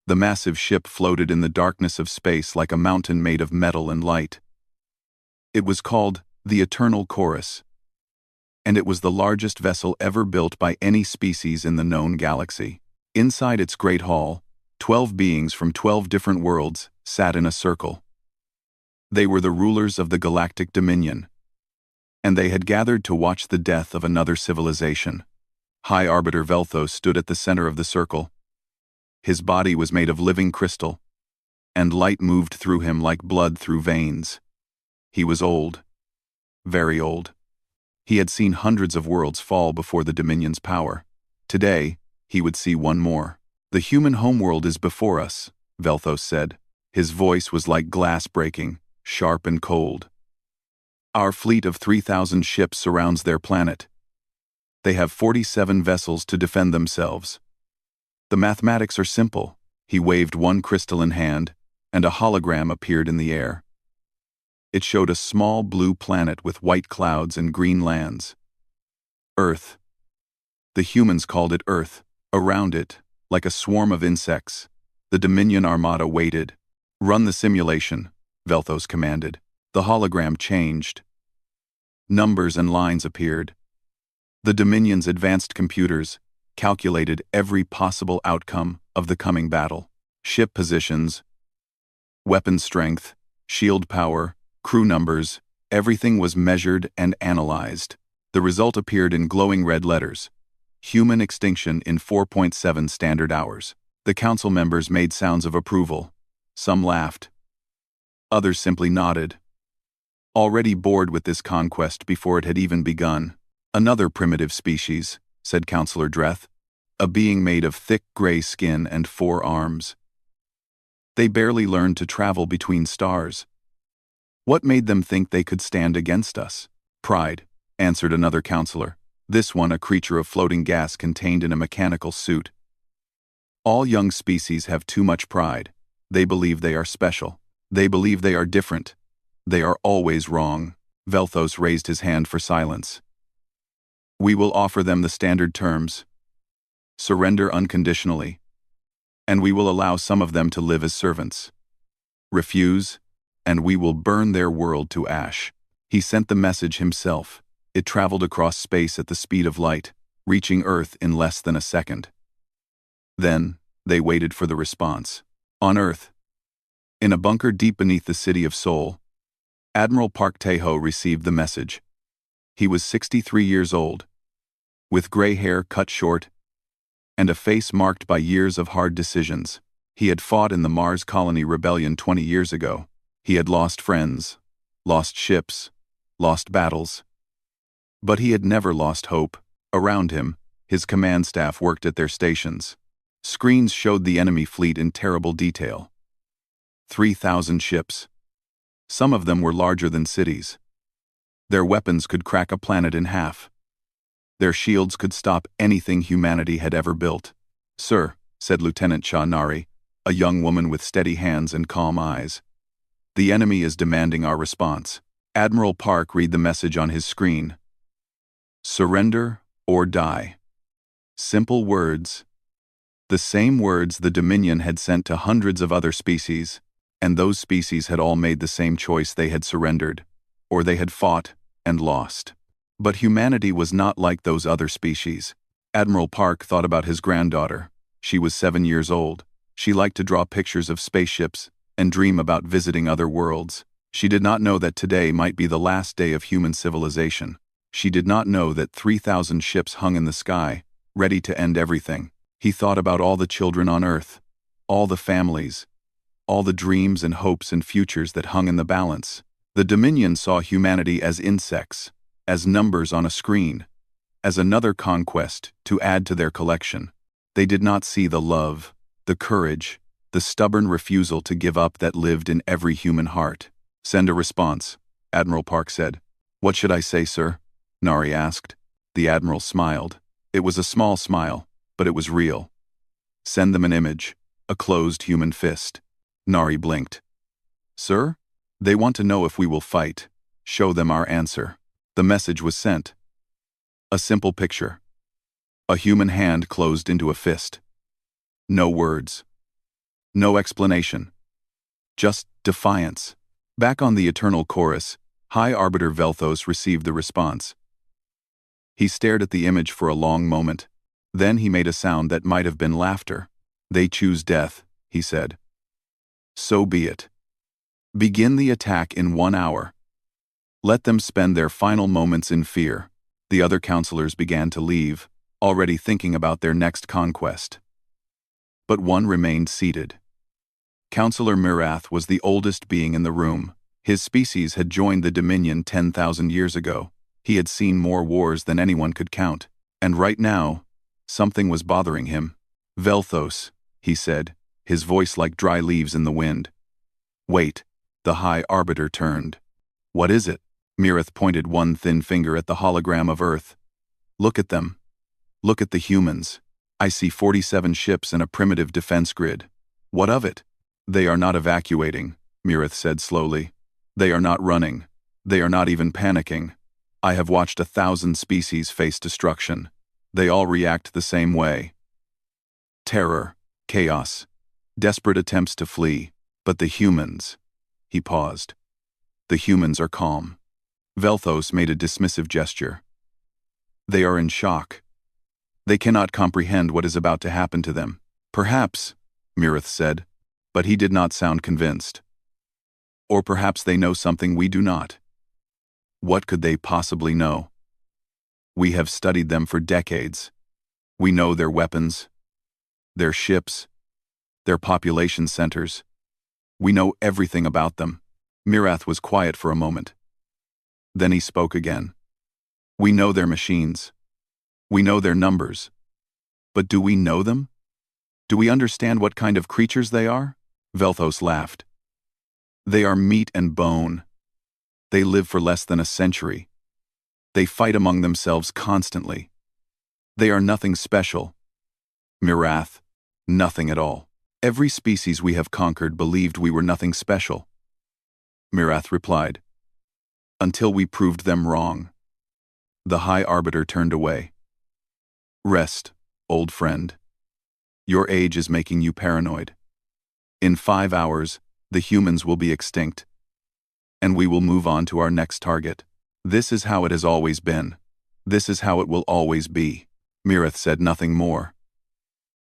The massive ship floated in the darkness of space like a mountain made of metal and light. It was called the Eternal Chorus, and it was the largest vessel ever built by any species in the known galaxy. Inside its great hall, 12 beings from 12 different worlds sat in a circle. They were the rulers of the Galactic Dominion, and they had gathered to watch the death of another civilization. High Arbiter Velthos stood at the center of the circle. His body was made of living crystal, and light moved through him like blood through veins. He was old, very old. He had seen hundreds of worlds fall before the Dominion's power. Today, he would see one more. "The human homeworld is before us," Velthos said. His voice was like glass breaking, sharp and cold. "Our fleet of 3,000 ships surrounds their planet. They have 47 vessels to defend themselves. The mathematics are simple." He waved one crystalline hand, and a hologram appeared in the air. It showed a small blue planet with white clouds and green lands. Earth. The humans called it Earth. Around it, like a swarm of insects, the Dominion Armada waited. "Run the simulation," Velthos commanded. The hologram changed. Numbers and lines appeared. The Dominion's advanced computers calculated every possible outcome of the coming battle. Ship positions, weapon strength, shield power, crew numbers, everything was measured and analyzed. The result appeared in glowing red letters: human extinction in 4.7 standard hours. The council members made sounds of approval. Some laughed. Others simply nodded, already bored with this conquest before it had even begun. "Another primitive species," said Councillor Dreth, "a being made of thick gray skin and 4 arms. They barely learned to travel between stars. What made them think they could stand against us?" "Pride," answered another councillor, this one a creature of floating gas contained in a mechanical suit. "All young species have too much pride. They believe they are special. They believe they are different. They are always wrong." Velthos raised his hand for silence. "We will offer them the standard terms. Surrender unconditionally, and we will allow some of them to live as servants. Refuse, and we will burn their world to ash." He sent the message himself. It traveled across space at the speed of light, reaching Earth in less than a second. Then, they waited for the response. On Earth, in a bunker deep beneath the city of Seoul, Admiral Park Tae-ho received the message. He was 63 years old, with gray hair cut short, and a face marked by years of hard decisions. He had fought in the Mars Colony Rebellion 20 years ago. He had lost friends, lost ships, lost battles. But he had never lost hope. Around him, his command staff worked at their stations. Screens showed the enemy fleet in terrible detail. 3,000 ships. Some of them were larger than cities. Their weapons could crack a planet in half. Their shields could stop anything humanity had ever built. "Sir," said Lieutenant Cha Nari, a young woman with steady hands and calm eyes, "the enemy is demanding our response." Admiral Park read the message on his screen. "Surrender or die." Simple words. The same words the Dominion had sent to hundreds of other species, and those species had all made the same choice. They had surrendered, or they had fought and lost. But humanity was not like those other species. Admiral Park thought about his granddaughter. She was 7 years old. She liked to draw pictures of spaceships and dream about visiting other worlds. She did not know that today might be the last day of human civilization. She did not know that 3,000 ships hung in the sky, ready to end everything. He thought about all the children on Earth, all the families, all the dreams and hopes and futures that hung in the balance. The Dominion saw humanity as insects, as numbers on a screen, as another conquest to add to their collection. They did not see the love, the courage, the stubborn refusal to give up that lived in every human heart. "Send a response," Admiral Park said. "What should I say, sir?" Nari asked. The Admiral smiled. It was a small smile, but it was real. "Send them an image, a closed human fist." Nari blinked. "Sir? They want to know if we will fight. Show them our answer." The message was sent. A simple picture. A human hand closed into a fist. No words. No explanation. Just defiance. Back on the Eternal Chorus, High Arbiter Velthos received the response. He stared at the image for a long moment. Then he made a sound that might have been laughter. They choose death, he said. So be it. Begin the attack in 1 hour. Let them spend their final moments in fear. The other counselors began to leave, already thinking about their next conquest. But one remained seated. Counselor Mirath was the oldest being in the room. His species had joined the Dominion 10,000 years ago. He had seen more wars than anyone could count. And right now, something was bothering him. Velthos, he said, his voice like dry leaves in the wind. Wait, the High Arbiter turned. What is it? Mirath pointed one thin finger at the hologram of Earth. Look at them. Look at the humans. I see 47 ships and a primitive defense grid. What of it? They are not evacuating, Mirath said slowly. They are not running. They are not even panicking. I have watched 1,000 species face destruction. They all react the same way. Terror, chaos, desperate attempts to flee. But the humans... He paused. The humans are calm. Velthos made a dismissive gesture. They are in shock. They cannot comprehend what is about to happen to them. Perhaps, Mirath said, but he did not sound convinced. Or perhaps they know something we do not. What could they possibly know? We have studied them for decades. We know their weapons, their ships, their population centers. We know everything about them. Mirath was quiet for a moment. Then he spoke again. We know their machines. We know their numbers. But do we know them? Do we understand what kind of creatures they are? Velthos laughed. They are meat and bone. They live for less than a century. They fight among themselves constantly. They are nothing special. Mirath, nothing at all. Every species we have conquered believed we were nothing special. Mirath replied. Until we proved them wrong. The High Arbiter turned away. Rest, old friend. Your age is making you paranoid. In 5 hours, the humans will be extinct. And we will move on to our next target. This is how it has always been. This is how it will always be. Mirath said nothing more.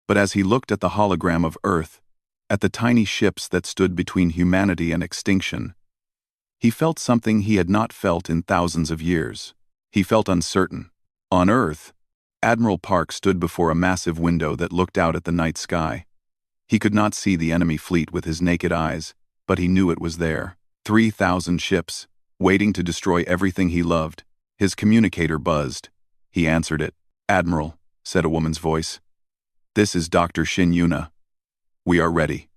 But as he looked at the hologram of Earth, at the tiny ships that stood between humanity and extinction, he felt something he had not felt in thousands of years. He felt uncertain. On Earth, Admiral Park stood before a massive window that looked out at the night sky. He could not see the enemy fleet with his naked eyes, but he knew it was there. 3,000 ships, waiting to destroy everything he loved. His communicator buzzed. He answered it. Admiral, said a woman's voice. This is Dr. Shin Yuna. We are ready.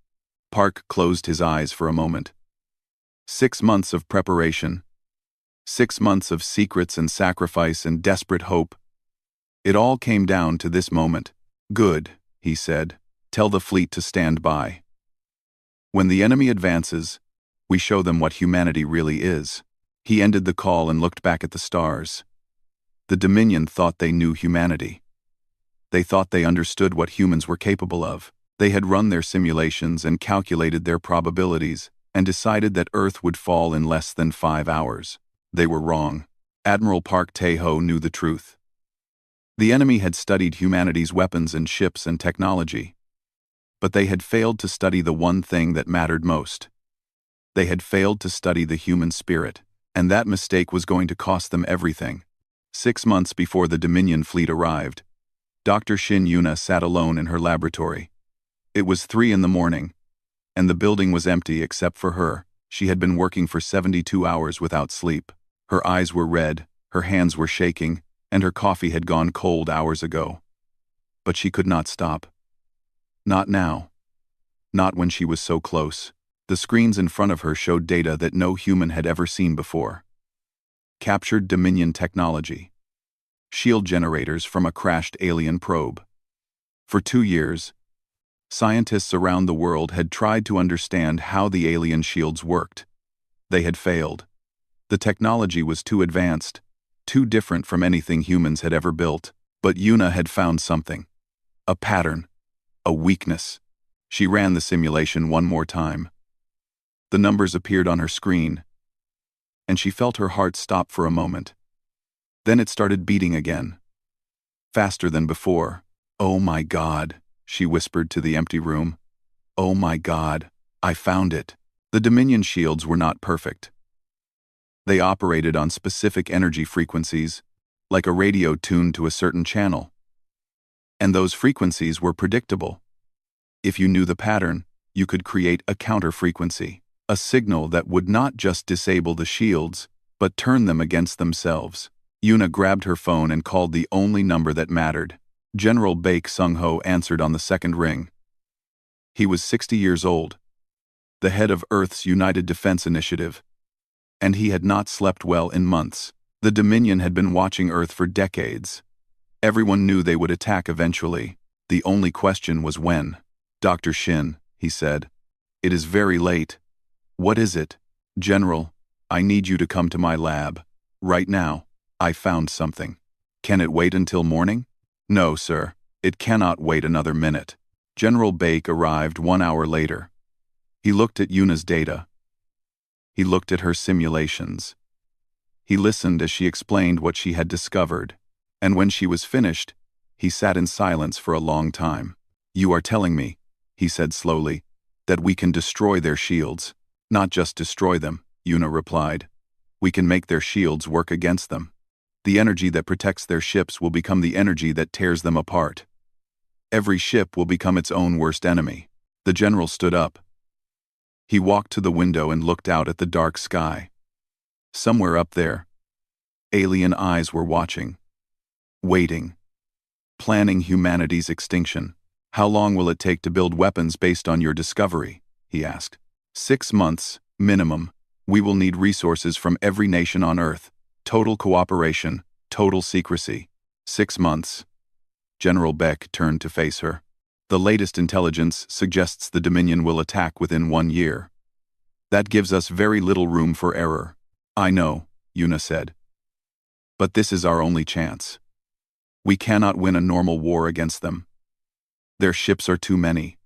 Park closed his eyes for a moment. 6 months of preparation. 6 months of secrets and sacrifice and desperate hope. It all came down to this moment. Good, he said. Tell the fleet to stand by. When the enemy advances, we show them what humanity really is. He ended the call and looked back at the stars. The Dominion thought they knew humanity. They thought they understood what humans were capable of. They had run their simulations and calculated their probabilities and decided that Earth would fall in less than 5 hours. They were wrong. Admiral Park Tae-ho knew the truth. The enemy had studied humanity's weapons and ships and technology. But they had failed to study the one thing that mattered most. They had failed to study the human spirit, and that mistake was going to cost them everything. 6 months before the Dominion fleet arrived, Dr. Shin Yuna sat alone in her laboratory. It was 3 in the morning, and the building was empty except for her. She had been working for 72 hours without sleep. Her eyes were red, her hands were shaking, and her coffee had gone cold hours ago. But she could not stop. Not now. Not when she was so close. The screens in front of her showed data that no human had ever seen before. Captured Dominion technology. Shield generators from a crashed alien probe. For 2 years, scientists around the world had tried to understand how the alien shields worked. They had failed. The technology was too advanced, too different from anything humans had ever built. But Yuna had found something. A pattern. A weakness. She ran the simulation one more time. The numbers appeared on her screen, and she felt her heart stop for a moment. Then it started beating again, faster than before. "Oh my God," she whispered to the empty room. "Oh my God, I found it." The Dominion shields were not perfect. They operated on specific energy frequencies, like a radio tuned to a certain channel. And those frequencies were predictable. If you knew the pattern, you could create a counter-frequency, a signal that would not just disable the shields, but turn them against themselves. Yuna grabbed her phone and called the only number that mattered. General Baek Sung-ho answered on the second ring. He was 60 years old, the head of Earth's United Defense Initiative, and he had not slept well in months. The Dominion had been watching Earth for decades. Everyone knew they would attack eventually. The only question was when. "Dr. Shin," he said, "it is very late." "What is it?" "General, I need you to come to my lab. Right now. I found something." "Can it wait until morning?" "No, sir. It cannot wait another minute." General Baek arrived 1 hour later. He looked at Yuna's data. He looked at her simulations. He listened as she explained what she had discovered. And when she was finished, he sat in silence for a long time. "You are telling me," he said slowly, "that we can destroy their shields." "Not just destroy them," Yuna replied. "We can make their shields work against them. The energy that protects their ships will become the energy that tears them apart. Every ship will become its own worst enemy." The general stood up. He walked to the window and looked out at the dark sky. Somewhere up there, alien eyes were watching, waiting, planning humanity's extinction. "How long will it take to build weapons based on your discovery?" he asked. 6 months, minimum. We will need resources from every nation on Earth. Total cooperation, total secrecy. 6 months. General Beck turned to face her. "The latest intelligence suggests the Dominion will attack within 1 year. That gives us very little room for error." "I know," Yuna said. "But this is our only chance. We cannot win a normal war against them. Their ships are too many.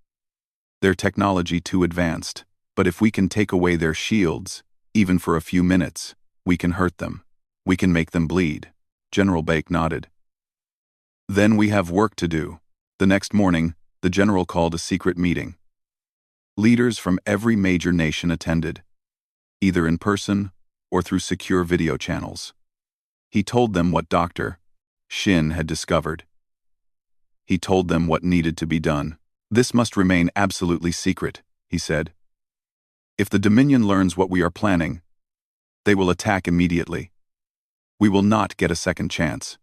Their technology too advanced. But if we can take away their shields, even for a few minutes, we can hurt them. We can make them bleed." General Baek nodded. "Then we have work to do." The next morning, the general called a secret meeting. Leaders from every major nation attended, either in person or through secure video channels. He told them what Dr. Shin had discovered. He told them what needed to be done. "This must remain absolutely secret," he said. "If the Dominion learns what we are planning, they will attack immediately. We will not get a second chance."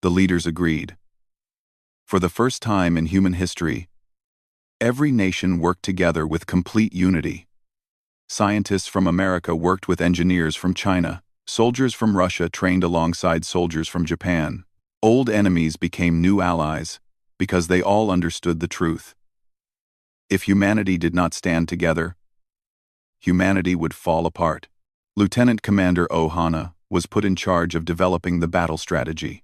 The leaders agreed. For the first time in human history, every nation worked together with complete unity. Scientists from America worked with engineers from China. Soldiers from Russia trained alongside soldiers from Japan. Old enemies became new allies because they all understood the truth. If humanity did not stand together, humanity would fall apart. Lieutenant Commander Ohana was put in charge of developing the battle strategy.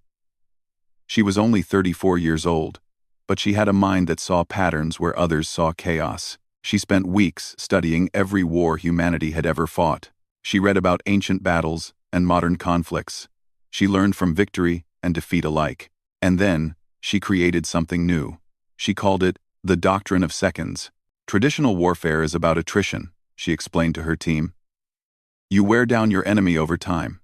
She was only 34 years old, but she had a mind that saw patterns where others saw chaos. She spent weeks studying every war humanity had ever fought. She read about ancient battles and modern conflicts. She learned from victory and defeat alike. And then, she created something new. She called it the doctrine of seconds. "Traditional warfare is about attrition," she explained to her team. "You wear down your enemy over time.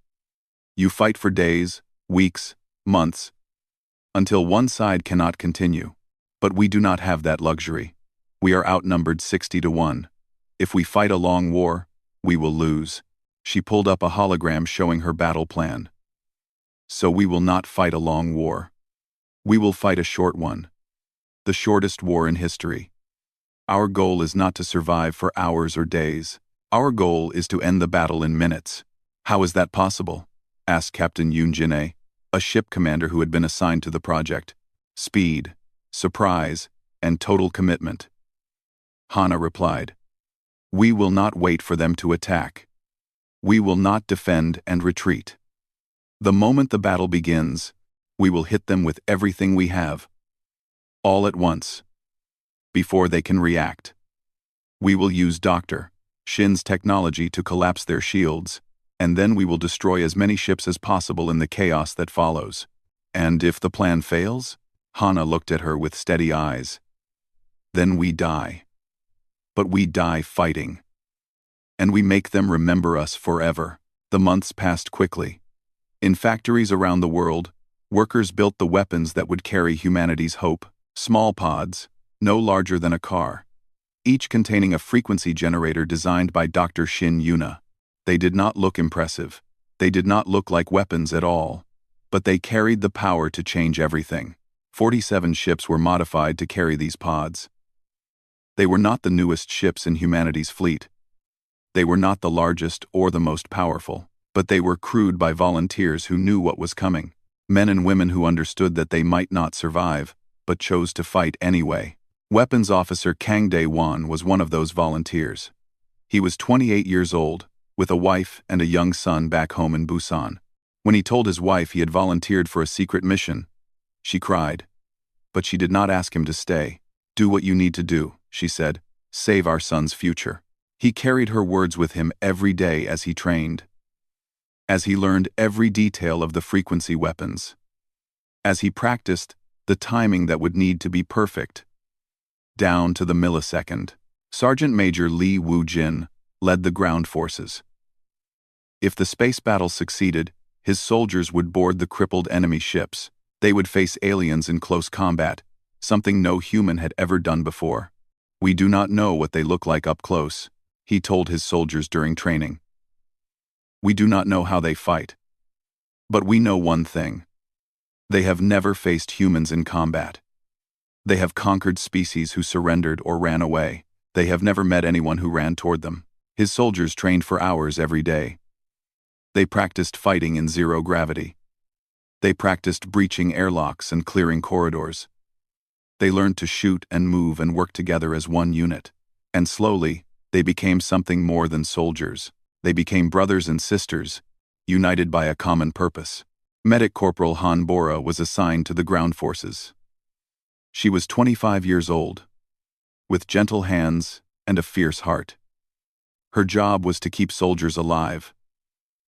You fight for days, weeks, months, until one side cannot continue. But we do not have that luxury. We are outnumbered 60-1. If we fight a long war, we will lose." She pulled up a hologram showing her battle plan. "So we will not fight a long war. We will fight a short one. The shortest war in history. Our goal is not to survive for hours or days. Our goal is to end the battle in minutes." "How is that possible?" asked Captain Yoon Jin-ae, a ship commander who had been assigned to the project. "Speed, surprise, and total commitment." Hana replied. "We will not wait for them to attack. We will not defend and retreat. The moment the battle begins, we will hit them with everything we have. All at once." before they can react. We will use Dr. Shin's technology to collapse their shields, and then we will destroy as many ships as possible in the chaos that follows. And if the plan fails? Hana looked at her with steady eyes. Then we die. But we die fighting. And we make them remember us forever. The months passed quickly. In factories around the world, workers built the weapons that would carry humanity's hope, small pods, no larger than a car, each containing a frequency generator designed by Dr. Shin Yuna. They did not look impressive. They did not look like weapons at all. But they carried the power to change everything. 47 ships were modified to carry these pods. They were not the newest ships in humanity's fleet. They were not the largest or the most powerful, but they were crewed by volunteers who knew what was coming. Men and women who understood that they might not survive, but chose to fight anyway. Weapons Officer Kang Dae-won was one of those volunteers. He was 28 years old, with a wife and a young son back home in Busan. When he told his wife he had volunteered for a secret mission, she cried. But she did not ask him to stay. "Do what you need to do," she said. "Save our son's future." He carried her words with him every day as he trained. As he learned every detail of the frequency weapons. As he practiced the timing that would need to be perfect. Down to the millisecond. Sergeant Major Lee Woo-jin led the ground forces. If the space battle succeeded, his soldiers would board the crippled enemy ships. They would face aliens in close combat, something no human had ever done before. "We do not know what they look like up close," he told his soldiers during training. "We do not know how they fight. But we know one thing. They have never faced humans in combat. They have conquered species who surrendered or ran away. They have never met anyone who ran toward them." His soldiers trained for hours every day. They practiced fighting in zero gravity. They practiced breaching airlocks and clearing corridors. They learned to shoot and move and work together as one unit. And slowly, they became something more than soldiers. They became brothers and sisters, united by a common purpose. Medic Corporal Han Bora was assigned to the ground forces. She was 25 years old, with gentle hands and a fierce heart. Her job was to keep soldiers alive,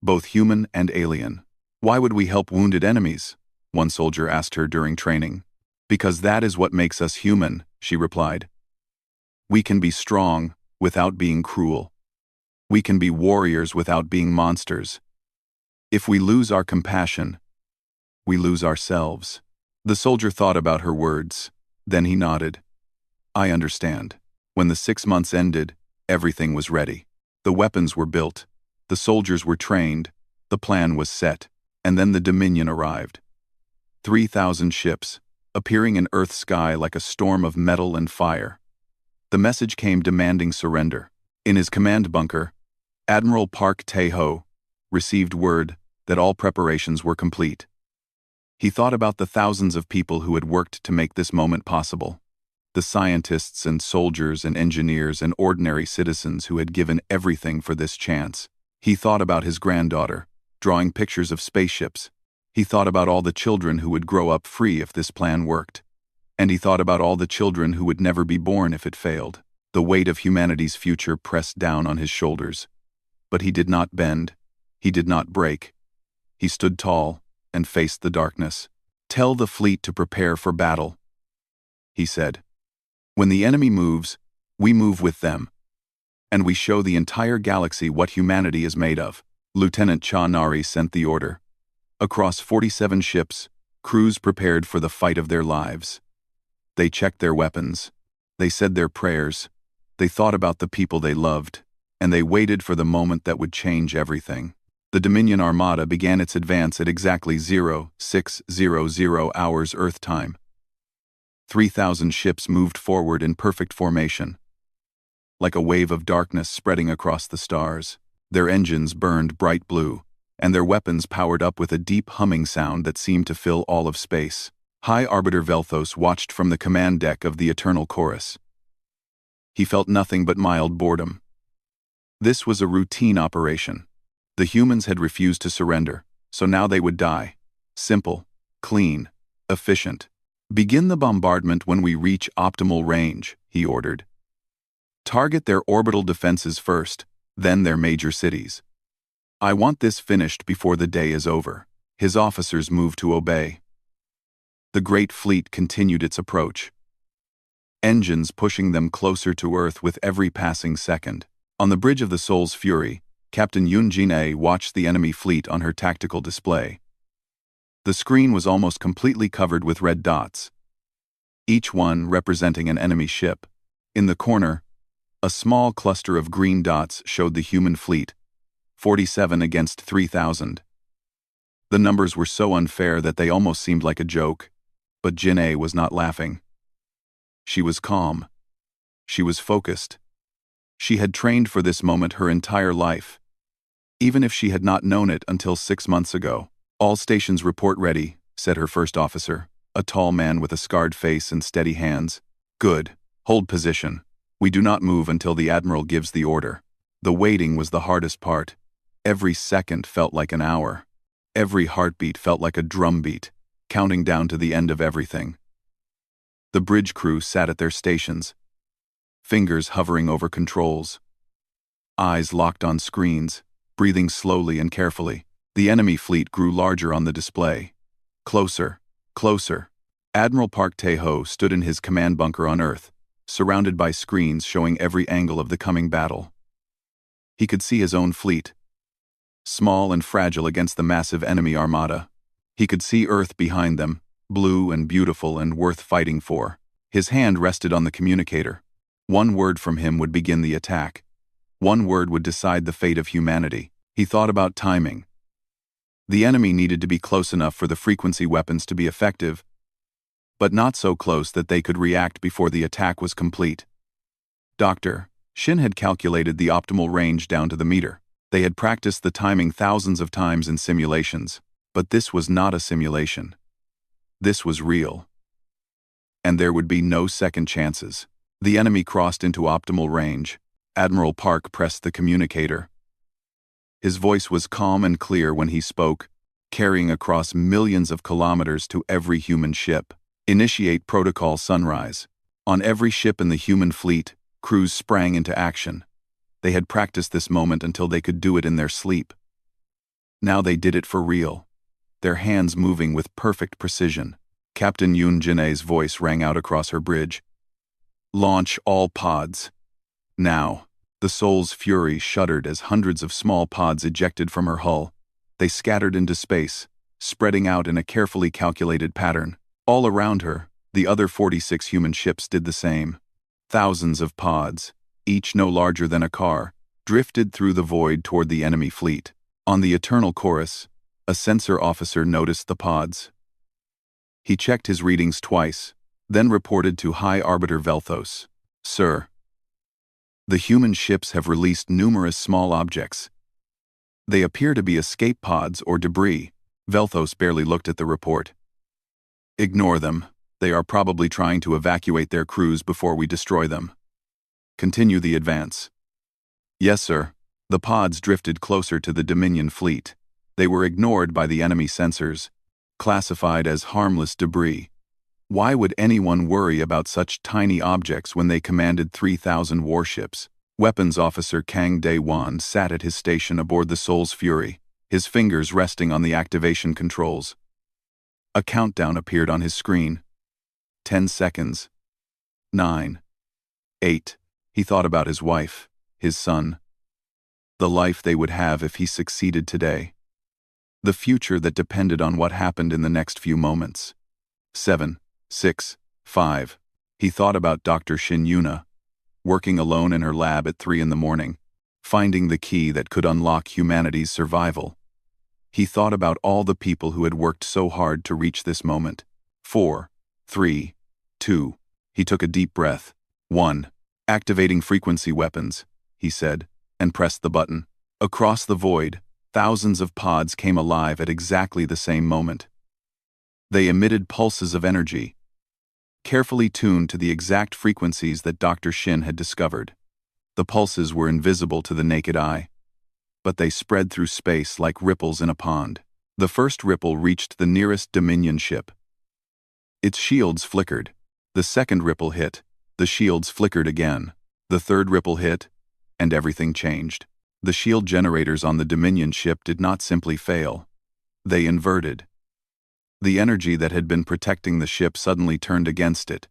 both human and alien. "Why would we help wounded enemies?" one soldier asked her during training. "Because that is what makes us human," she replied. "We can be strong without being cruel. We can be warriors without being monsters. If we lose our compassion, we lose ourselves." The soldier thought about her words. Then he nodded. "I understand." When the 6 months ended, everything was ready. The weapons were built. The soldiers were trained. The plan was set. And then the Dominion arrived. 3,000 ships, appearing in Earth's sky like a storm of metal and fire. The message came demanding surrender. In his command bunker, Admiral Park Tae-ho received word that all preparations were complete. He thought about the thousands of people who had worked to make this moment possible. The scientists and soldiers and engineers and ordinary citizens who had given everything for this chance. He thought about his granddaughter, drawing pictures of spaceships. He thought about all the children who would grow up free if this plan worked. And he thought about all the children who would never be born if it failed. The weight of humanity's future pressed down on his shoulders. But he did not bend. He did not break. He stood tall and faced the darkness. "Tell the fleet to prepare for battle," he said. "When the enemy moves, we move with them. And we show the entire galaxy what humanity is made of." Lieutenant Cha Nari sent the order. Across 47 ships, crews prepared for the fight of their lives. They checked their weapons. They said their prayers. They thought about the people they loved. And they waited for the moment that would change everything. The Dominion Armada began its advance at exactly 0600 hours Earth time. 3,000 ships moved forward in perfect formation. Like a wave of darkness spreading across the stars, their engines burned bright blue, and their weapons powered up with a deep humming sound that seemed to fill all of space. High Arbiter Velthos watched from the command deck of the Eternal Chorus. He felt nothing but mild boredom. This was a routine operation. The humans had refused to surrender, so now they would die. Simple, clean, efficient. Begin the bombardment when we reach optimal range, he ordered. Target their orbital defenses first, then their major cities. I want this finished before the day is over. His officers moved to obey. The great fleet continued its approach, engines pushing them closer to Earth with every passing second. On the bridge of the Soul's Fury, Captain Yoon Jin-ae watched the enemy fleet on her tactical display. The screen was almost completely covered with red dots, each one representing an enemy ship. In the corner, a small cluster of green dots showed the human fleet, 47 against 3,000. The numbers were so unfair that they almost seemed like a joke, but Jin-ae was not laughing. She was calm. She was focused. She had trained for this moment her entire life, even if she had not known it until 6 months ago. All stations report ready, said her first officer, a tall man with a scarred face and steady hands. Good. Hold position. We do not move until the Admiral gives the order. The waiting was the hardest part. Every second felt like an hour. Every heartbeat felt like a drumbeat, counting down to the end of everything. The bridge crew sat at their stations, fingers hovering over controls, eyes locked on screens, breathing slowly and carefully. The enemy fleet grew larger on the display. Closer, closer. Admiral Park Tae-ho stood in his command bunker on Earth, surrounded by screens showing every angle of the coming battle. He could see his own fleet, small and fragile against the massive enemy armada. He could see Earth behind them, blue and beautiful and worth fighting for. His hand rested on the communicator. One word from him would begin the attack. One word would decide the fate of humanity. He thought about timing. The enemy needed to be close enough for the frequency weapons to be effective, but not so close that they could react before the attack was complete. Dr. Shin had calculated the optimal range down to the meter. They had practiced the timing thousands of times in simulations, but this was not a simulation. This was real. And there would be no second chances. The enemy crossed into optimal range. Admiral Park pressed the communicator. His voice was calm and clear when he spoke, carrying across millions of kilometers to every human ship. Initiate Protocol Sunrise. On every ship in the human fleet, crews sprang into action. They had practiced this moment until they could do it in their sleep. Now they did it for real, their hands moving with perfect precision. Captain Yoon Jin-ae's voice rang out across her bridge. Launch all pods. Now. The Soul's Fury shuddered as hundreds of small pods ejected from her hull. They scattered into space, spreading out in a carefully calculated pattern. All around her, the other 46 human ships did the same. Thousands of pods, each no larger than a car, drifted through the void toward the enemy fleet. On the Eternal Chorus, a sensor officer noticed the pods. He checked his readings twice, then reported to High Arbiter Velthos. Sir, the human ships have released numerous small objects. They appear to be escape pods or debris. Velthos barely looked at the report. Ignore them. They are probably trying to evacuate their crews before we destroy them. Continue the advance. Yes, sir. The pods drifted closer to the Dominion fleet. They were ignored by the enemy sensors, classified as harmless debris. Why would anyone worry about such tiny objects when they commanded 3,000 warships? Weapons Officer Kang Dae-won sat at his station aboard the Soul's Fury, his fingers resting on the activation controls. A countdown appeared on his screen. 10 seconds. 9. 8. He thought about his wife, his son. The life they would have if he succeeded today. The future that depended on what happened in the next few moments. 7. 6. 5. He thought about Dr. Shin Yuna, working alone in her lab at 3 in the morning, finding the key that could unlock humanity's survival. He thought about all the people who had worked so hard to reach this moment. 4. 3. 2. He took a deep breath. 1. Activating frequency weapons, he said, and pressed the button. Across the void, thousands of pods came alive at exactly the same moment. They emitted pulses of energy, carefully tuned to the exact frequencies that Dr. Shin had discovered. The pulses were invisible to the naked eye, but they spread through space like ripples in a pond. The first ripple reached the nearest Dominion ship. Its shields flickered. The second ripple hit. The shields flickered again. The third ripple hit, and everything changed. The shield generators on the Dominion ship did not simply fail. They inverted. The energy that had been protecting the ship suddenly turned against it.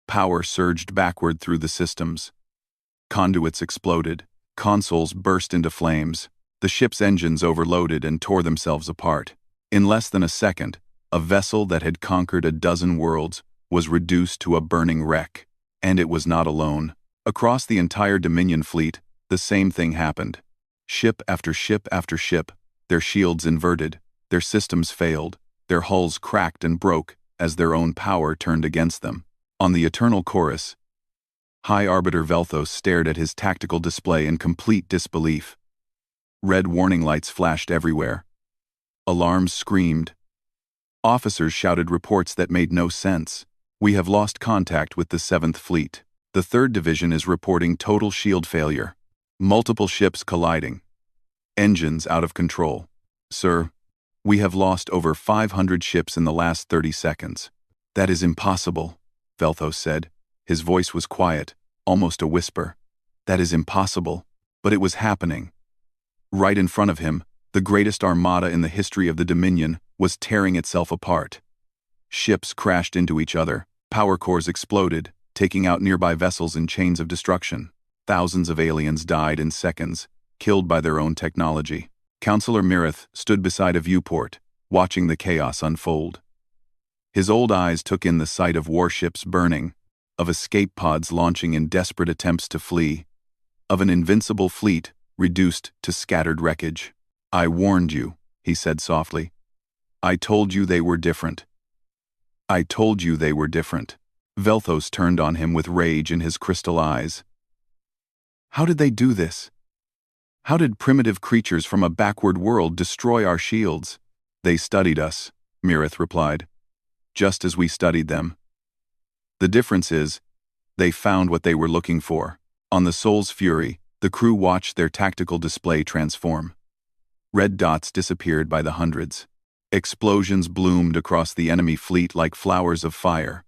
Power surged backward through the systems. Conduits exploded. Consoles burst into flames. The ship's engines overloaded and tore themselves apart. In less than a second, a vessel that had conquered a dozen worlds was reduced to a burning wreck. And it was not alone. Across the entire Dominion fleet, the same thing happened. Ship after ship after ship, their shields inverted, their systems failed, their hulls cracked and broke as their own power turned against them. On the Eternal Chorus, High Arbiter Velthos stared at his tactical display in complete disbelief. Red warning lights flashed everywhere. Alarms screamed. Officers shouted reports that made no sense. We have lost contact with the 7th Fleet. The 3rd Division is reporting total shield failure. Multiple ships colliding. Engines out of control. Sir, we have lost over 500 ships in the last 30 seconds. That is impossible, Velthos said. His voice was quiet, almost a whisper. That is impossible. But it was happening. Right in front of him, the greatest armada in the history of the Dominion was tearing itself apart. Ships crashed into each other. Power cores exploded, taking out nearby vessels in chains of destruction. Thousands of aliens died in seconds, killed by their own technology. Counselor Mirith stood beside a viewport, watching the chaos unfold. His old eyes took in the sight of warships burning, of escape pods launching in desperate attempts to flee, of an invincible fleet reduced to scattered wreckage. I warned you, he said softly. I told you they were different. I told you they were different. Velthos turned on him with rage in his crystal eyes. How did they do this? How did primitive creatures from a backward world destroy our shields? They studied us, Mirith replied. Just as we studied them. The difference is, they found what they were looking for. On the Soul's Fury, the crew watched their tactical display transform. Red dots disappeared by the hundreds. Explosions bloomed across the enemy fleet like flowers of fire.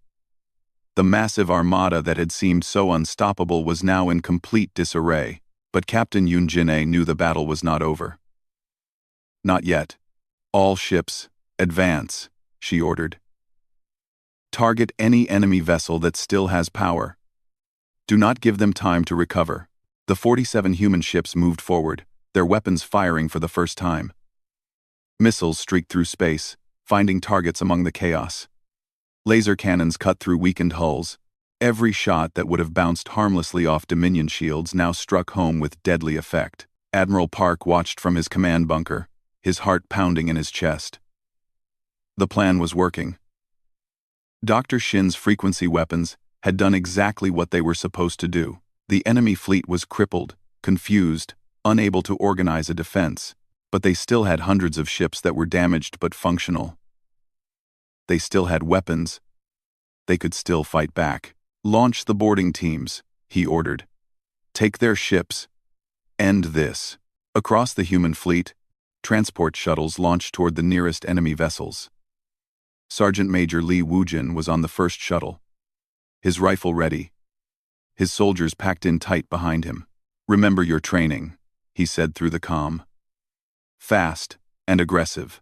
The massive armada that had seemed so unstoppable was now in complete disarray, but Captain Yunjine knew the battle was not over. Not yet. All ships, advance, she ordered. Target any enemy vessel that still has power. Do not give them time to recover. The 47 human ships moved forward, their weapons firing for the first time. Missiles streaked through space, finding targets among the chaos. Laser cannons cut through weakened hulls. Every shot that would have bounced harmlessly off Dominion shields now struck home with deadly effect. Admiral Park watched from his command bunker, his heart pounding in his chest. The plan was working. Dr. Shin's frequency weapons had done exactly what they were supposed to do. The enemy fleet was crippled, confused, unable to organize a defense, but they still had hundreds of ships that were damaged but functional. They still had weapons. They could still fight back. Launch the boarding teams, he ordered. Take their ships. End this. Across the human fleet, transport shuttles launched toward the nearest enemy vessels. Sergeant Major Li Wujin was on the first shuttle, his rifle ready, his soldiers packed in tight behind him. Remember your training, he said through the comm. Fast and aggressive.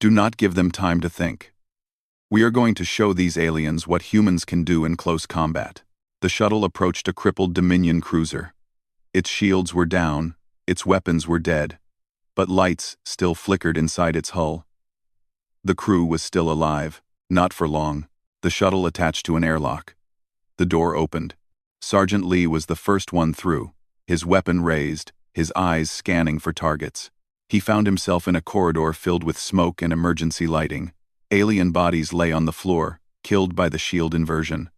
Do not give them time to think. We are going to show these aliens what humans can do in close combat. The shuttle approached a crippled Dominion cruiser. Its shields were down, its weapons were dead, but lights still flickered inside its hull. The crew was still alive, not for long. The shuttle attached to an airlock. The door opened. Sergeant Lee was the first one through, his weapon raised, his eyes scanning for targets. He found himself in a corridor filled with smoke and emergency lighting. Alien bodies lay on the floor, killed by the shield inversion.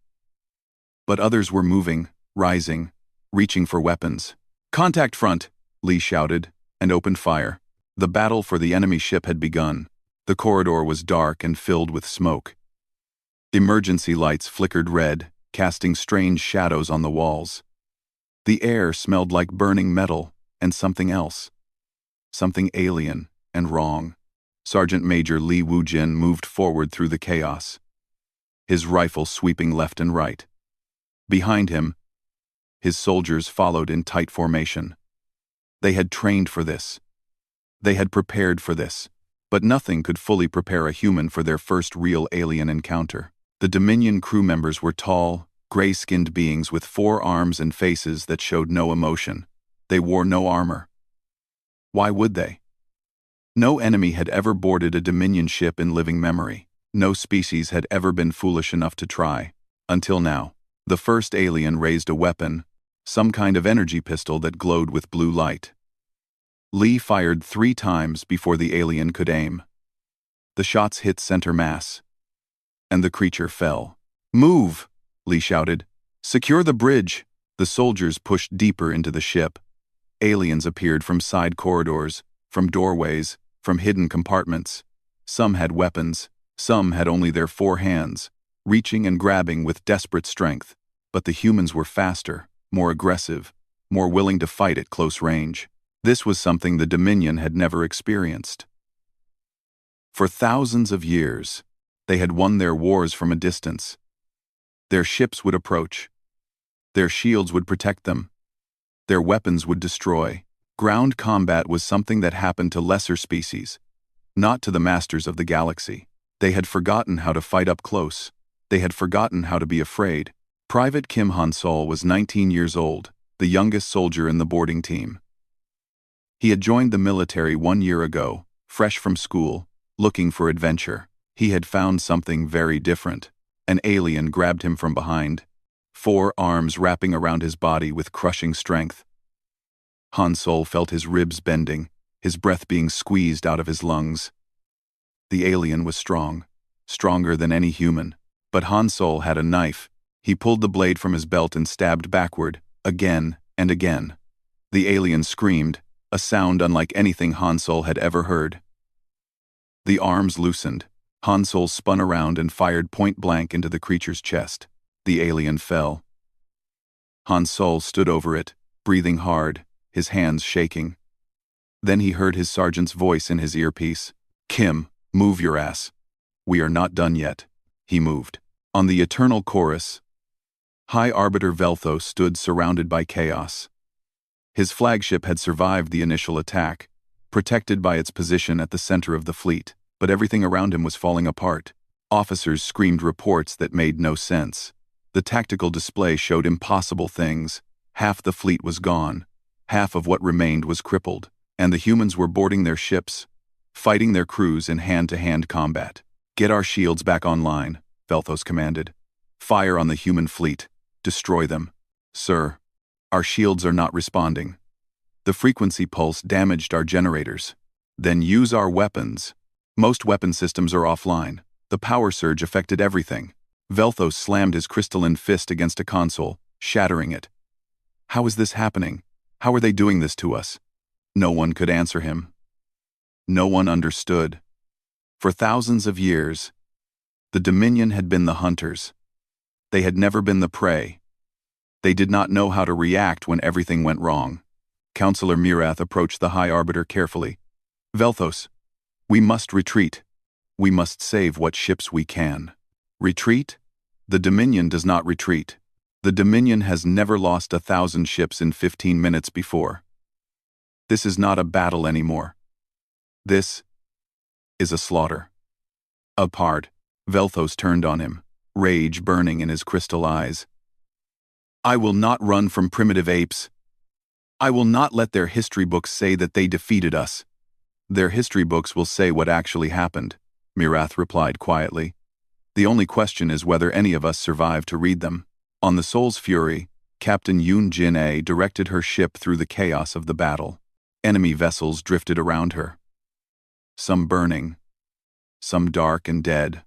But others were moving, rising, reaching for weapons. Contact front, Lee shouted, and opened fire. The battle for the enemy ship had begun. The corridor was dark and filled with smoke. Emergency lights flickered red, casting strange shadows on the walls. The air smelled like burning metal and something else. Something alien and wrong. Sergeant Major Li Wujin moved forward through the chaos. his rifle sweeping left and right. Behind him, his soldiers followed in tight formation. They had trained for this. They had prepared for this. But nothing could fully prepare a human for their first real alien encounter. The Dominion crew members were tall, gray-skinned beings with 4 arms and faces that showed no emotion. They wore no armor. Why would they? No enemy had ever boarded a Dominion ship in living memory. No species had ever been foolish enough to try. Until now, the first alien raised a weapon, some kind of energy pistol that glowed with blue light. Lee fired 3 times before the alien could aim. The shots hit center mass, and the creature fell. "Move!" Lee shouted. "Secure the bridge!" The soldiers pushed deeper into the ship. Aliens appeared from side corridors, from doorways, from hidden compartments. Some had weapons, some had only their 4 hands, reaching and grabbing with desperate strength. But the humans were faster, more aggressive, more willing to fight at close range. This was something the Dominion had never experienced. For thousands of years, they had won their wars from a distance. Their ships would approach. Their shields would protect them. Their weapons would destroy. Ground combat was something that happened to lesser species, not to the masters of the galaxy. They had forgotten how to fight up close. They had forgotten how to be afraid. Private Kim Han-sol was 19 years old, the youngest soldier in the boarding team. He had joined the military 1 year ago, fresh from school, looking for adventure. He had found something very different. An alien grabbed him from behind, 4 arms wrapping around his body with crushing strength. Han-sol felt his ribs bending, his breath being squeezed out of his lungs. The alien was strong, stronger than any human, but Han-sol had a knife. He pulled the blade from his belt and stabbed backward, again and again. The alien screamed, a sound unlike anything Han-sol had ever heard. The arms loosened. Han-sol spun around and fired point-blank into the creature's chest. The alien fell. Han-sol stood over it, breathing hard, his hands shaking. Then he heard his sergeant's voice in his earpiece. "Kim, move your ass. We are not done yet." He moved. On the Eternal Chorus, High Arbiter Velthos stood surrounded by chaos. His flagship had survived the initial attack, protected by its position at the center of the fleet, but everything around him was falling apart. Officers screamed reports that made no sense. The tactical display showed impossible things. Half the fleet was gone. Half of what remained was crippled, and the humans were boarding their ships, fighting their crews in hand-to-hand combat. "Get our shields back online," Velthos commanded. "Fire on the human fleet. Destroy them." "Sir, our shields are not responding. The frequency pulse damaged our generators." "Then use our weapons." "Most weapon systems are offline. The power surge affected everything." Velthos slammed his crystalline fist against a console, shattering it. "How is this happening? How are they doing this to us?" No one could answer him. No one understood. For thousands of years, the Dominion had been the hunters. They had never been the prey. They did not know how to react when everything went wrong. Counselor Mirath approached the High Arbiter carefully. "Velthos, we must retreat. We must save what ships we can." "Retreat? The Dominion does not retreat. The Dominion has never lost 1,000 ships in 15 minutes before. This is not a battle anymore. This is a slaughter." Apart, Velthos turned on him, rage burning in his crystal eyes. "I will not run from primitive apes. I will not let their history books say that they defeated us." "Their history books will say what actually happened," Mirath replied quietly. "The only question is whether any of us survive to read them." On the Soul's Fury, Captain Yoon Jin-A directed her ship through the chaos of the battle. Enemy vessels drifted around her. Some burning, some dark and dead,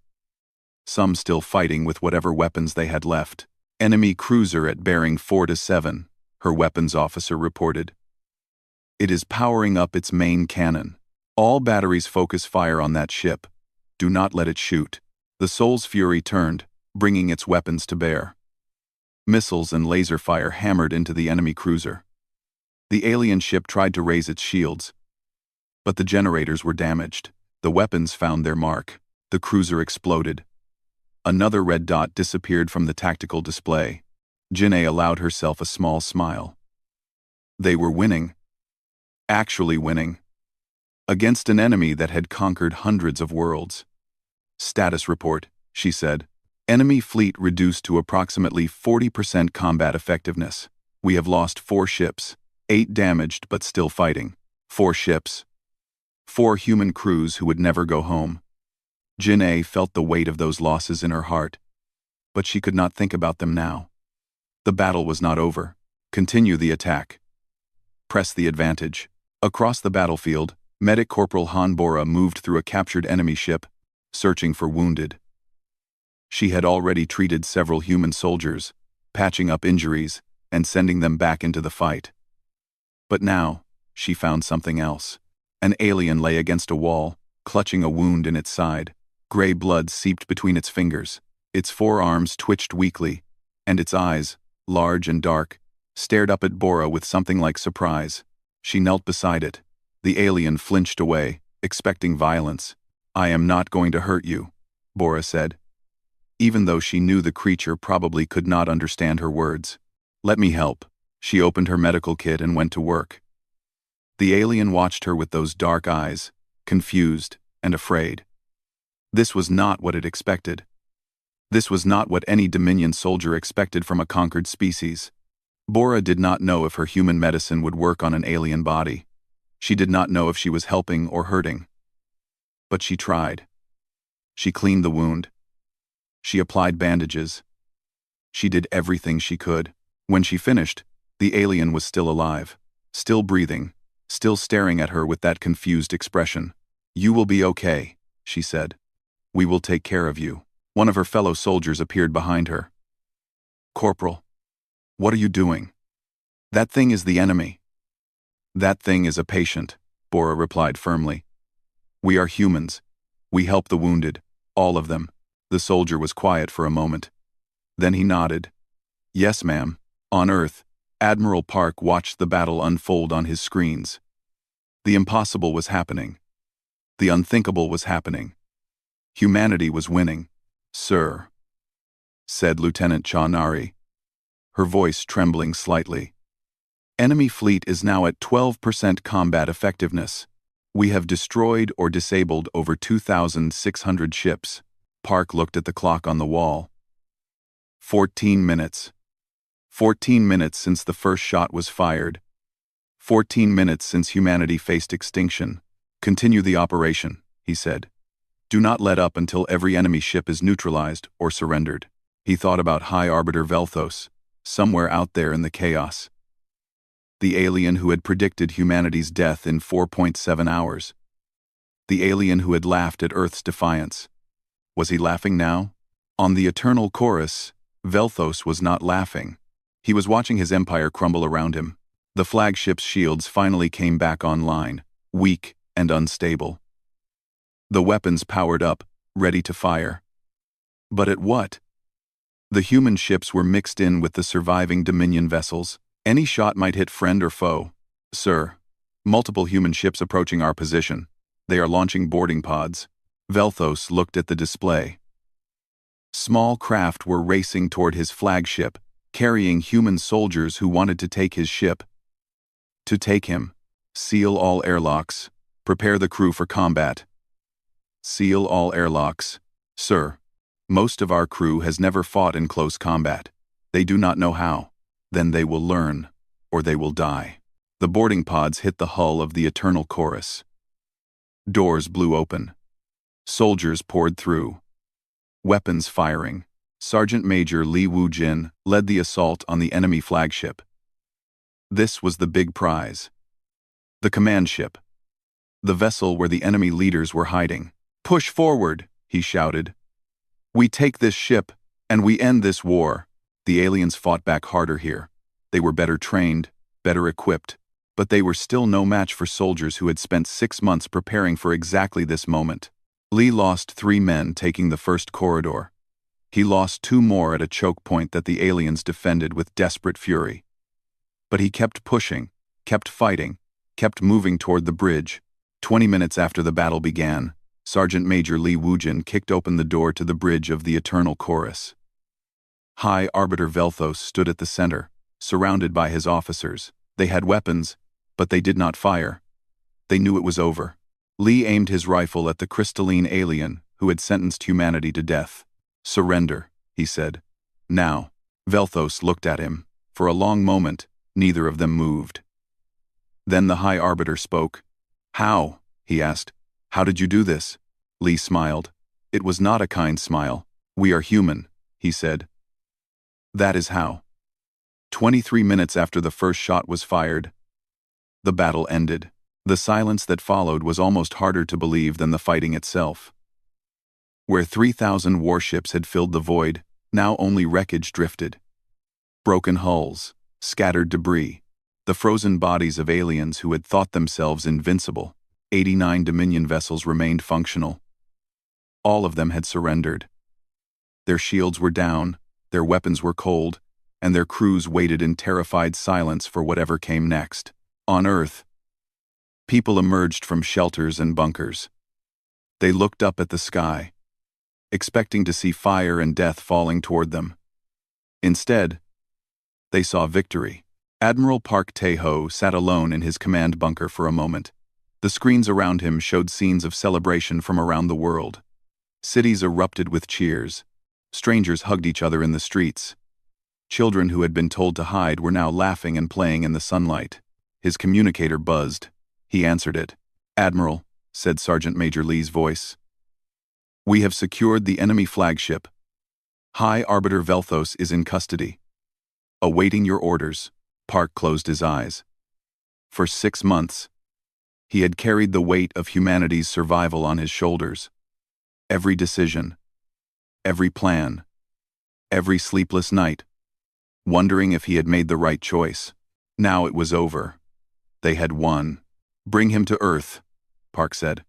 some still fighting with whatever weapons they had left. "Enemy cruiser at bearing 4-7, her weapons officer reported. "It is powering up its main cannon. All batteries focus fire on that ship. Do not let it shoot." The Soul's Fury turned, bringing its weapons to bear. Missiles and laser fire hammered into the enemy cruiser. The alien ship tried to raise its shields, but the generators were damaged. The weapons found their mark. The cruiser exploded. Another red dot disappeared from the tactical display. Janae allowed herself a small smile. They were winning. Actually winning. Against an enemy that had conquered hundreds of worlds. Status report, she said. Enemy fleet reduced to approximately 40% combat effectiveness. We have lost 4 ships, 8 damaged but still fighting. 4 ships. 4 human crews who would never go home. Janae felt the weight of those losses in her heart, but she could not think about them now. The battle was not over. Continue the attack. Press the advantage. Across the battlefield, Medic Corporal Han Bora moved through a captured enemy ship, searching for wounded. She had already treated several human soldiers, patching up injuries and sending them back into the fight. But now, she found something else. An alien lay against a wall, clutching a wound in its side. Gray blood seeped between its fingers. Its forearms twitched weakly, and its eyes, large and dark, stared up at Bora with something like surprise. She knelt beside it. The alien flinched away, expecting violence. "I am not going to hurt you," Bora said. Even though she knew the creature probably could not understand her words. "Let me help." She opened her medical kit and went to work. The alien watched her with those dark eyes, confused and afraid. This was not what it expected. This was not what any Dominion soldier expected from a conquered species. Bora did not know if her human medicine would work on an alien body. She did not know if she was helping or hurting. But she tried. She cleaned the wound. She applied bandages. She did everything she could. When she finished, the alien was still alive, still breathing, still staring at her with that confused expression. "You will be okay," she said. "We will take care of you." One of her fellow soldiers appeared behind her. "Corporal, what are you doing?" "That thing is the enemy." "That thing is a patient," Bora replied firmly. "We are humans. We help the wounded, all of them." The soldier was quiet for a moment. Then he nodded. "Yes, ma'am." On Earth, Admiral Park watched the battle unfold on his screens. The impossible was happening. The unthinkable was happening. Humanity was winning. "Sir," said Lieutenant Chaunari, her voice trembling slightly. "Enemy fleet is now at 12% combat effectiveness. We have destroyed or disabled over 2,600 ships." Park looked at the clock on the wall. 14 minutes. 14 minutes since the first shot was fired. 14 minutes since humanity faced extinction. "Continue the operation," he said. "Do not let up until every enemy ship is neutralized or surrendered." He thought about High Arbiter Velthos, somewhere out there in the chaos. The alien who had predicted humanity's death in 4.7 hours. The alien who had laughed at Earth's defiance. Was he laughing now? On the Eternal Chorus, Velthos was not laughing. He was watching his empire crumble around him. The flagship's shields finally came back online, weak and unstable. The weapons powered up, ready to fire. But at what? The human ships were mixed in with the surviving Dominion vessels. Any shot might hit friend or foe. "Sir, multiple human ships approaching our position. They are launching boarding pods." Velthos looked at the display. Small craft were racing toward his flagship, carrying human soldiers who wanted to take his ship. To take him. "Seal all airlocks. Prepare the crew for combat." "Seal all airlocks." "Sir, most of our crew has never fought in close combat. They do not know how. Then they will learn, or they will die." The boarding pods hit the hull of the Eternal Chorus. Doors blew open. Soldiers poured through. Weapons firing. Sergeant Major Li Wu-jin led the assault on the enemy flagship. This was the big prize. The command ship. The vessel where the enemy leaders were hiding. "Push forward," he shouted. "We take this ship, and we end this war." The aliens fought back harder here. They were better trained, better equipped, but they were still no match for soldiers who had spent 6 months preparing for exactly this moment. Li lost 3 men taking the first corridor. He lost 2 more at a choke point that the aliens defended with desperate fury. But he kept pushing, kept fighting, kept moving toward the bridge. 20 minutes after the battle began, Sergeant Major Li Wujin kicked open the door to the bridge of the Eternal Chorus. High Arbiter Velthos stood at the center, surrounded by his officers. They had weapons, but they did not fire. They knew it was over. Li aimed his rifle at the crystalline alien who had sentenced humanity to death. "Surrender," he said. "Now." Velthos looked at him. For a long moment, neither of them moved. Then the High Arbiter spoke. "How?" he asked. "How did you do this?" Li smiled. It was not a kind smile. "We are human," he said. "That is how." 23 minutes after the first shot was fired, the battle ended. The silence that followed was almost harder to believe than the fighting itself. Where 3,000 warships had filled the void, now only wreckage drifted. Broken hulls, scattered debris, the frozen bodies of aliens who had thought themselves invincible. 89 Dominion vessels remained functional. All of them had surrendered. Their shields were down, their weapons were cold, and their crews waited in terrified silence for whatever came next. On Earth, people emerged from shelters and bunkers. They looked up at the sky, expecting to see fire and death falling toward them. Instead, they saw victory. Admiral Park Tae-ho sat alone in his command bunker for a moment. The screens around him showed scenes of celebration from around the world. Cities erupted with cheers. Strangers hugged each other in the streets. Children who had been told to hide were now laughing and playing in the sunlight. His communicator buzzed. He answered it. "Admiral," said Sergeant Major Li's voice. "We have secured the enemy flagship. High Arbiter Velthos is in custody. Awaiting your orders." Park closed his eyes. For 6 months, he had carried the weight of humanity's survival on his shoulders. Every decision, every plan, every sleepless night, wondering if he had made the right choice. Now it was over. They had won. "Bring him to Earth," Park said.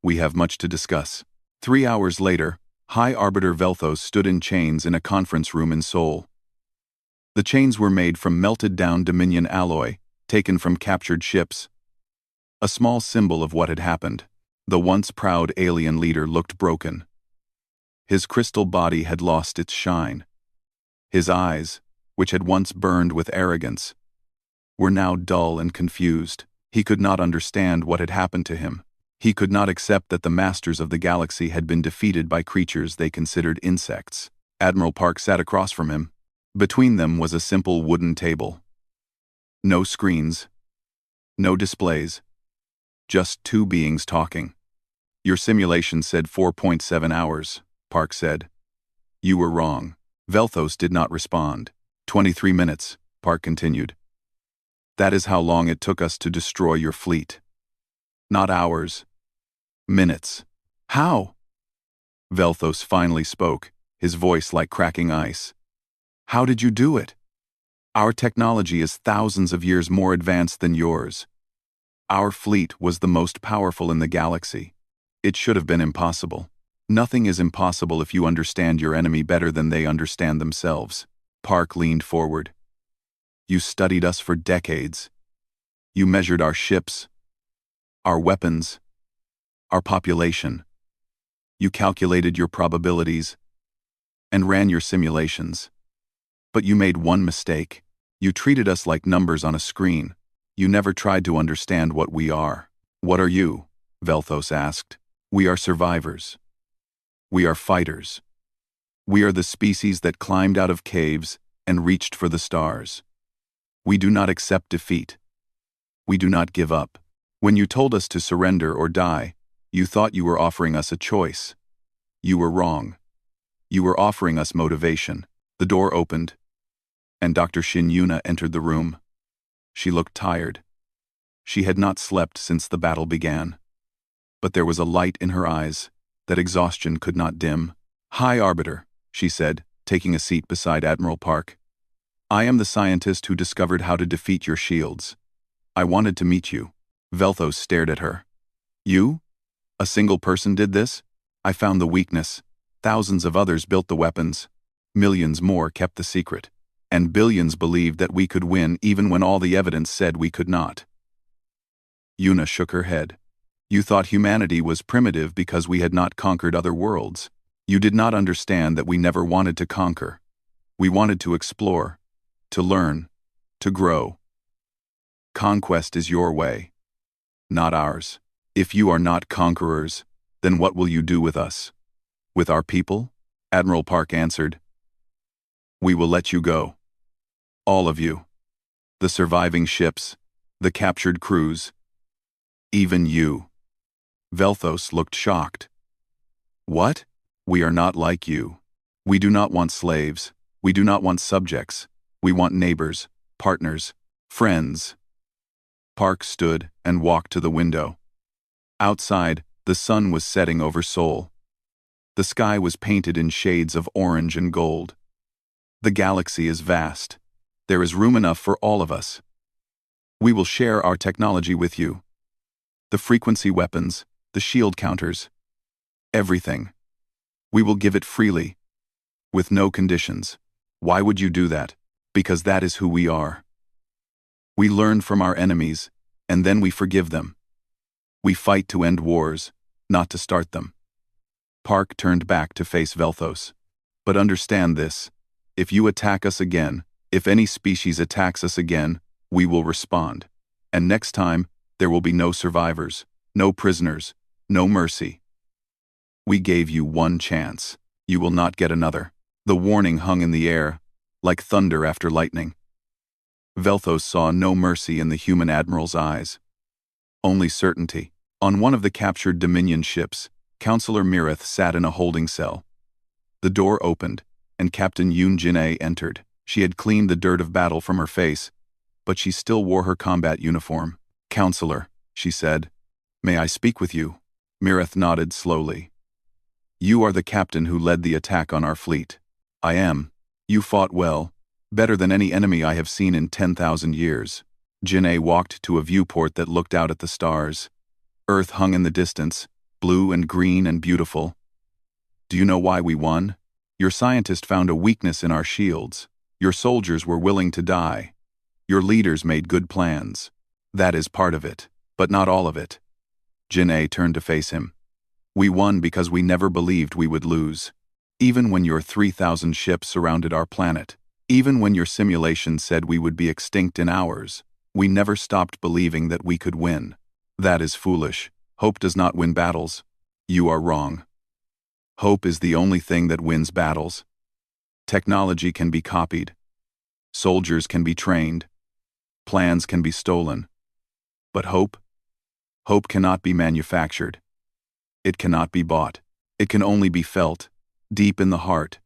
"We have much to discuss." 3 hours later, High Arbiter Velthos stood in chains in a conference room in Seoul. The chains were made from melted-down Dominion alloy, taken from captured ships. A small symbol of what had happened. The once proud alien leader looked broken. His crystal body had lost its shine. His eyes, which had once burned with arrogance, were now dull and confused. He could not understand what had happened to him. He could not accept that the masters of the galaxy had been defeated by creatures they considered insects. Admiral Park sat across from him. Between them was a simple wooden table. No screens. No displays. Just two beings talking. "Your simulation said 4.7 hours, Park said. "You were wrong." Velthos did not respond. 23 minutes, Park continued. "That is how long it took us to destroy your fleet. Not hours. Minutes." "How?" Velthos finally spoke, his voice like cracking ice. "How did you do it? Our technology is thousands of years more advanced than yours. Our fleet was the most powerful in the galaxy. It should have been impossible. Nothing is impossible if you understand your enemy better than they understand themselves." Park leaned forward. "You studied us for decades. You measured our ships, our weapons, our population. You calculated your probabilities and ran your simulations. But you made one mistake. You treated us like numbers on a screen. You never tried to understand what we are." "What are you?" Velthos asked. "We are survivors. We are fighters. We are the species that climbed out of caves and reached for the stars. We do not accept defeat. We do not give up. When you told us to surrender or die, you thought you were offering us a choice. You were wrong. You were offering us motivation." The door opened, and Dr. Shin Yuna entered the room. She looked tired. She had not slept since the battle began. But there was a light in her eyes that exhaustion could not dim. "High Arbiter," she said, taking a seat beside Admiral Park. "I am the scientist who discovered how to defeat your shields. I wanted to meet you." Velthos stared at her. "You? A single person did this? I found the weakness. Thousands of others built the weapons. Millions more kept the secret. And billions believed that we could win even when all the evidence said we could not." Yuna shook her head. You thought humanity was primitive because we had not conquered other worlds. You did not understand that we never wanted to conquer. We wanted to explore, to learn, to grow. Conquest is your way, not ours. If you are not conquerors, then what will you do with us? With our people? Admiral Park answered. We will let you go. All of you. The surviving ships, the captured crews, even you. Velthos looked shocked. What? We are not like you. We do not want slaves. We do not want subjects. We want neighbors, partners, friends. Park stood and walked to the window. Outside, the sun was setting over Seoul. The sky was painted in shades of orange and gold. The galaxy is vast. There is room enough for all of us. We will share our technology with you. The frequency weapons, the shield counters. Everything. We will give it freely. With no conditions. Why would you do that? Because that is who we are. We learn from our enemies, and then we forgive them. We fight to end wars, not to start them. Park turned back to face Velthos. But understand this. If you attack us again, if any species attacks us again, we will respond. And next time, there will be no survivors, no prisoners, no mercy. We gave you one chance. You will not get another. The warning hung in the air, like thunder after lightning. Velthos saw no mercy in the human admiral's eyes. Only certainty. On one of the captured Dominion ships, Counselor Mireth sat in a holding cell. The door opened, and Captain Yoon Jin-ae entered. She had cleaned the dirt of battle from her face, but she still wore her combat uniform. Counselor, she said, may I speak with you? Mireth nodded slowly. You are the captain who led the attack on our fleet. I am. You fought well, better than any enemy I have seen in 10,000 years. Jin-ae walked to a viewport that looked out at the stars. Earth hung in the distance, blue and green and beautiful. Do you know why we won? Your scientist found a weakness in our shields. Your soldiers were willing to die. Your leaders made good plans. That is part of it, but not all of it. Jin-ae turned to face him. We won because we never believed we would lose. Even when your 3,000 ships surrounded our planet, even when your simulation said we would be extinct in hours, we never stopped believing that we could win. That is foolish. Hope does not win battles. You are wrong. Hope is the only thing that wins battles. Technology can be copied. Soldiers can be trained. Plans can be stolen. But hope? Hope cannot be manufactured. It cannot be bought. It can only be felt, deep in the heart.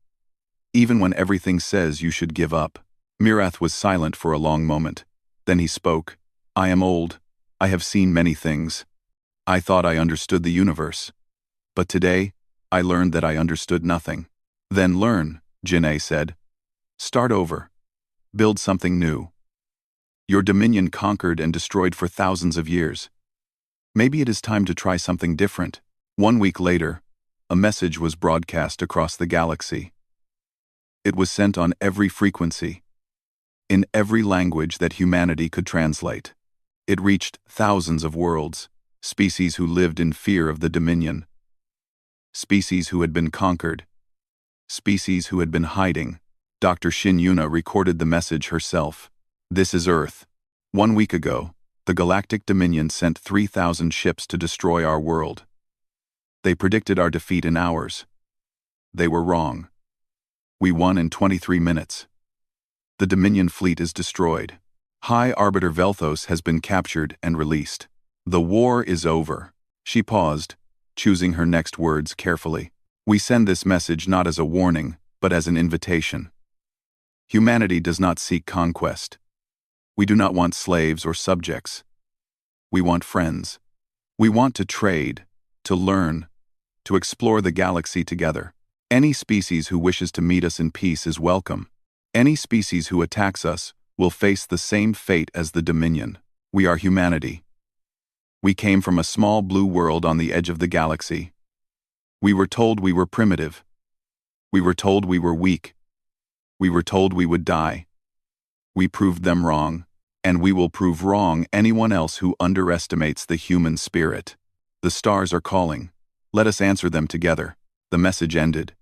Even when everything says you should give up. Mireth was silent for a long moment. Then he spoke. I am old. I have seen many things. I thought I understood the universe. But today, I learned that I understood nothing. Then learn, Jin-ae said. Start over. Build something new. Your dominion conquered and destroyed for thousands of years. Maybe it is time to try something different. 1 week later, a message was broadcast across the galaxy. It was sent on every frequency, in every language that humanity could translate. It reached thousands of worlds, species who lived in fear of the Dominion, species who had been conquered, species who had been hiding. Dr. Shin Yuna recorded the message herself. This is Earth. 1 week ago, the Galactic Dominion sent 3,000 ships to destroy our world. They predicted our defeat in hours. They were wrong. We won in 23 minutes. The Dominion fleet is destroyed. High Arbiter Velthos has been captured and released. The war is over. She paused, choosing her next words carefully. We send this message not as a warning, but as an invitation. Humanity does not seek conquest. We do not want slaves or subjects. We want friends. We want to trade, to learn, to explore the galaxy together. Any species who wishes to meet us in peace is welcome. Any species who attacks us will face the same fate as the Dominion. We are humanity. We came from a small blue world on the edge of the galaxy. We were told we were primitive. We were told we were weak. We were told we would die. We proved them wrong, and we will prove wrong anyone else who underestimates the human spirit. The stars are calling. Let us answer them together. The message ended.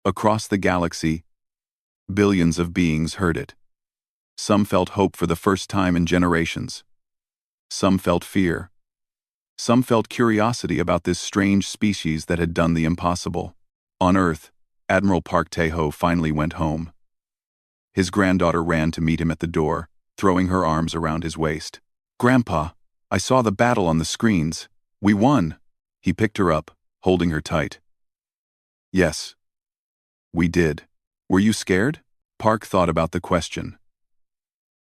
Across the galaxy, billions of beings heard it. Some felt hope for the first time in generations. Some felt fear. Some felt curiosity about this strange species that had done the impossible. On Earth, Admiral Park Tae-ho finally went home. His granddaughter ran to meet him at the door, throwing her arms around his waist. "Grandpa, I saw the battle on the screens. We won." He picked her up, holding her tight. "Yes, we did. Were you scared?" Park thought about the question.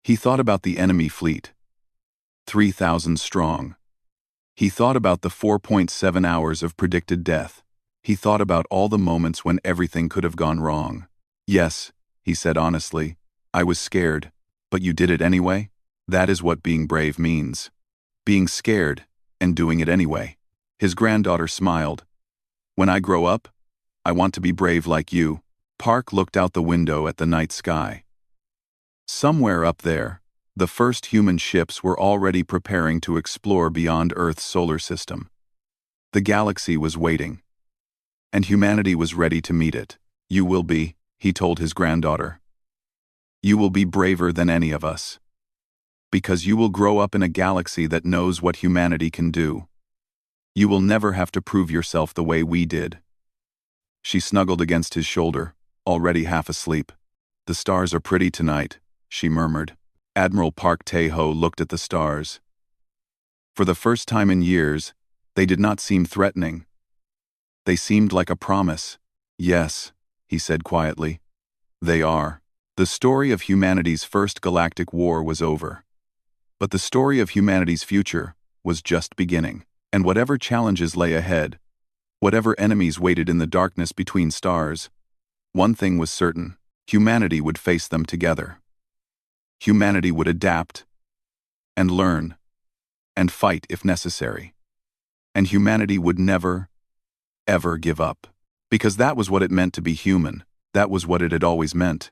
He thought about the enemy fleet. 3,000 strong. He thought about the 4.7 hours of predicted death. He thought about all the moments when everything could have gone wrong. "Yes," he said honestly, "I was scared, but you did it anyway. That is what being brave means. Being scared and doing it anyway." His granddaughter smiled. "When I grow up, I want to be brave like you." Park looked out the window at the night sky. Somewhere up there, the first human ships were already preparing to explore beyond Earth's solar system. The galaxy was waiting, and humanity was ready to meet it. "You will be," he told his granddaughter. "You will be braver than any of us. Because you will grow up in a galaxy that knows what humanity can do. You will never have to prove yourself the way we did." She snuggled against his shoulder, already half asleep. "The stars are pretty tonight," she murmured. Admiral Park Tae-ho looked at the stars. For the first time in years, they did not seem threatening. They seemed like a promise. "Yes," he said quietly. "They are." The story of humanity's first galactic war was over. But the story of humanity's future was just beginning. And whatever challenges lay ahead, whatever enemies waited in the darkness between stars, one thing was certain: humanity would face them together. Humanity would adapt, and learn, and fight if necessary. And humanity would never, ever give up. Because that was what it meant to be human. That was what it had always meant.